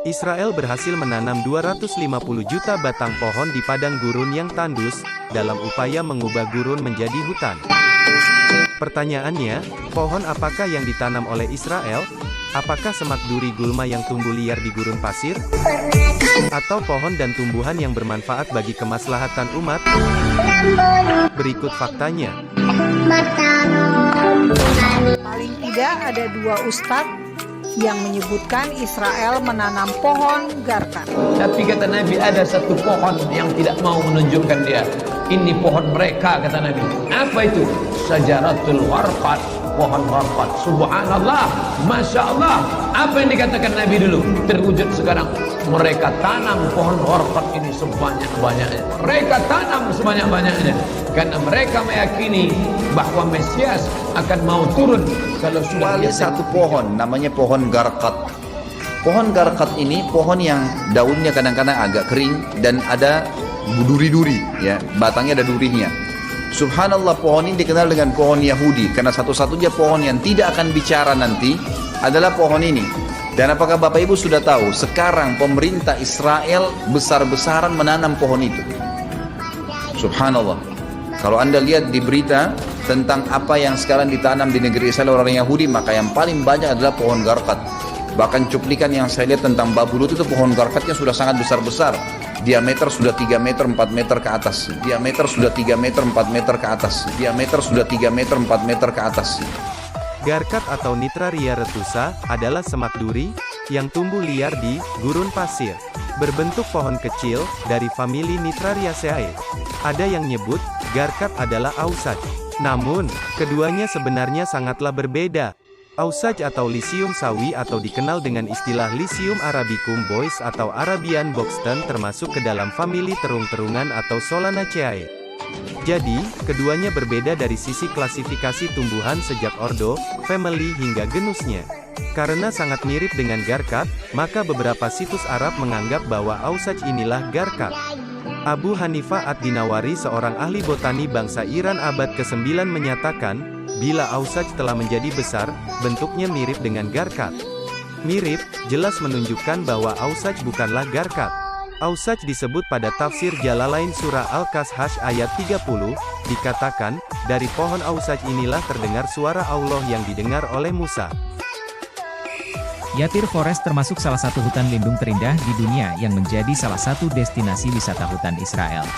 Israel berhasil menanam 250 juta batang pohon di padang gurun yang tandus, dalam upaya mengubah gurun menjadi hutan. Pertanyaannya, pohon apakah yang ditanam oleh Israel? Apakah semak duri gulma yang tumbuh liar di gurun pasir? Atau pohon dan tumbuhan yang bermanfaat bagi kemaslahatan umat? Berikut faktanya. Paling tidak ada 2 ustadz yang menyebutkan Israel menanam pohon garkat. Tapi kata Nabi ada satu pohon yang tidak mau menunjukkan dia. Ini pohon mereka, kata Nabi. Apa itu? Sajaratul warqat, pohon warqat. Subhanallah, Masya Allah. Apa yang dikatakan Nabi dulu terwujud sekarang. Mereka tanam pohon warqat ini sebanyak-banyaknya. Mereka tanam sebanyak-banyaknya karena mereka meyakini bahwa Mesias akan mau turun. Kalau sudah satu pohon namanya pohon garkat. Pohon garkat ini pohon yang daunnya kadang-kadang agak kering dan ada duri-duri, ya, batangnya ada durinya. Subhanallah, pohon ini dikenal dengan pohon Yahudi karena satu-satunya pohon yang tidak akan bicara nanti adalah pohon ini. Dan apakah Bapak Ibu sudah tahu sekarang pemerintah Israel besar-besaran menanam pohon itu? Subhanallah. Kalau Anda lihat di berita tentang apa yang sekarang ditanam di negeri Israel orang Yahudi, maka yang paling banyak adalah pohon garkat. Bahkan cuplikan yang saya lihat tentang Babulut itu pohon garkatnya sudah sangat besar-besar. Diameter sudah 3 meter 4 meter ke atas. Diameter sudah 3 meter 4 meter ke atas. Diameter sudah 3 meter 4 meter ke atas. Garkat atau Nitraria retusa adalah semak duri yang tumbuh liar di gurun pasir. Berbentuk pohon kecil dari famili Nitrariaceae. Ada yang nyebut garkat adalah ausaj. Namun, keduanya sebenarnya sangatlah berbeda. Ausaj atau Lycium sawi atau dikenal dengan istilah Lycium arabicum bois atau Arabian boxton termasuk ke dalam famili terung-terungan atau Solanaceae. Jadi, keduanya berbeda dari sisi klasifikasi tumbuhan sejak ordo, family hingga genusnya. Karena sangat mirip dengan garkat, maka beberapa situs Arab menganggap bahwa ausaj inilah garkat. Abu Hanifah ad-Dinawari, seorang ahli botani bangsa Iran abad ke-9 menyatakan, bila ausaj telah menjadi besar, bentuknya mirip dengan garkat. Mirip, jelas menunjukkan bahwa ausaj bukanlah garkat. Ausaj disebut pada tafsir Jalalain surah Al-Kashash ayat 30, dikatakan, dari pohon ausaj inilah terdengar suara Allah yang didengar oleh Musa. Yatir Forest termasuk salah satu hutan lindung terindah di dunia yang menjadi salah satu destinasi wisata hutan Israel.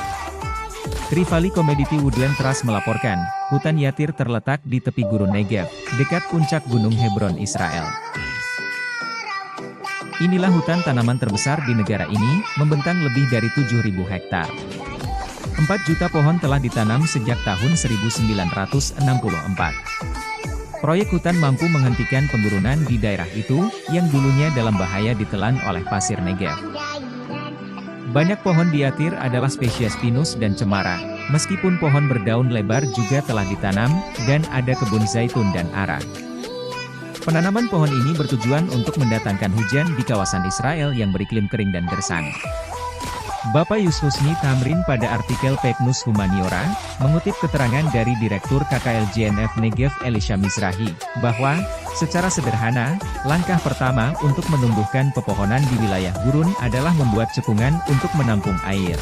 Trivali Commodity Woodland Trust melaporkan, hutan Yatir terletak di tepi gurun Negev, dekat puncak Gunung Hebron, Israel. Inilah hutan tanaman terbesar di negara ini, membentang lebih dari 7.000 hektar. 4 juta pohon telah ditanam sejak tahun 1964. Proyek hutan mampu menghentikan pemburunan di daerah itu, yang dulunya dalam bahaya ditelan oleh pasir Negev. Banyak pohon di Yatir adalah spesies pinus dan cemara, meskipun pohon berdaun lebar juga telah ditanam, dan ada kebun zaitun dan ara. Penanaman pohon ini bertujuan untuk mendatangkan hujan di kawasan Israel yang beriklim kering dan gersang. Bapak Yushusni Tamrin pada artikel Peknus Humaniora, mengutip keterangan dari Direktur KKLJNF Negev Elisha Mizrahi, bahwa, secara sederhana, langkah pertama untuk menumbuhkan pepohonan di wilayah gurun adalah membuat cekungan untuk menampung air.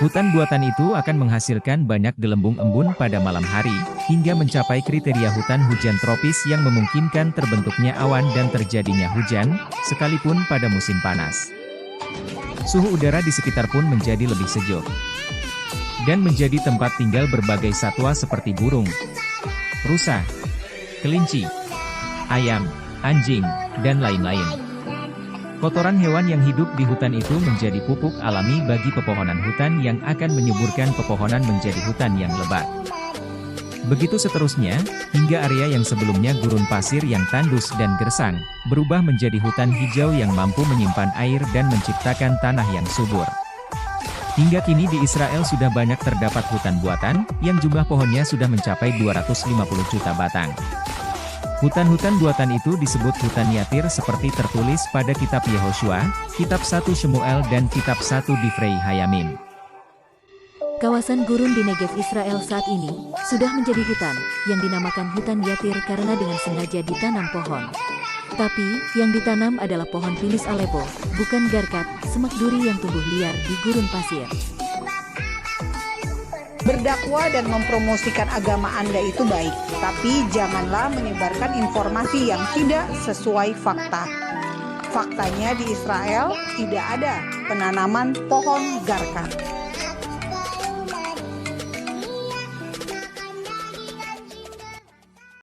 Hutan buatan itu akan menghasilkan banyak gelembung embun pada malam hari, hingga mencapai kriteria hutan hujan tropis yang memungkinkan terbentuknya awan dan terjadinya hujan, sekalipun pada musim panas. Suhu udara di sekitar pun menjadi lebih sejuk. Dan menjadi tempat tinggal berbagai satwa seperti burung, rusa, kelinci, ayam, anjing, dan lain-lain. Kotoran hewan yang hidup di hutan itu menjadi pupuk alami bagi pepohonan hutan yang akan menyuburkan pepohonan menjadi hutan yang lebat. Begitu seterusnya, hingga area yang sebelumnya gurun pasir yang tandus dan gersang, berubah menjadi hutan hijau yang mampu menyimpan air dan menciptakan tanah yang subur. Hingga kini di Israel sudah banyak terdapat hutan buatan, yang jumlah pohonnya sudah mencapai 250 juta batang. Hutan-hutan buatan itu disebut hutan Yatir seperti tertulis pada kitab Yehoshua, kitab 1 Shemuel dan kitab 1 Divrei Hayamim. Kawasan gurun di Negev Israel saat ini sudah menjadi hutan yang dinamakan hutan Yatir karena dengan sengaja ditanam pohon. Tetapi, yang ditanam adalah pohon pinus Aleppo, bukan garkat, semak duri yang tumbuh liar di gurun pasir. Berdakwah dan mempromosikan agama Anda itu baik, tapi janganlah menyebarkan informasi yang tidak sesuai fakta. Faktanya di Israel tidak ada penanaman pohon garkat.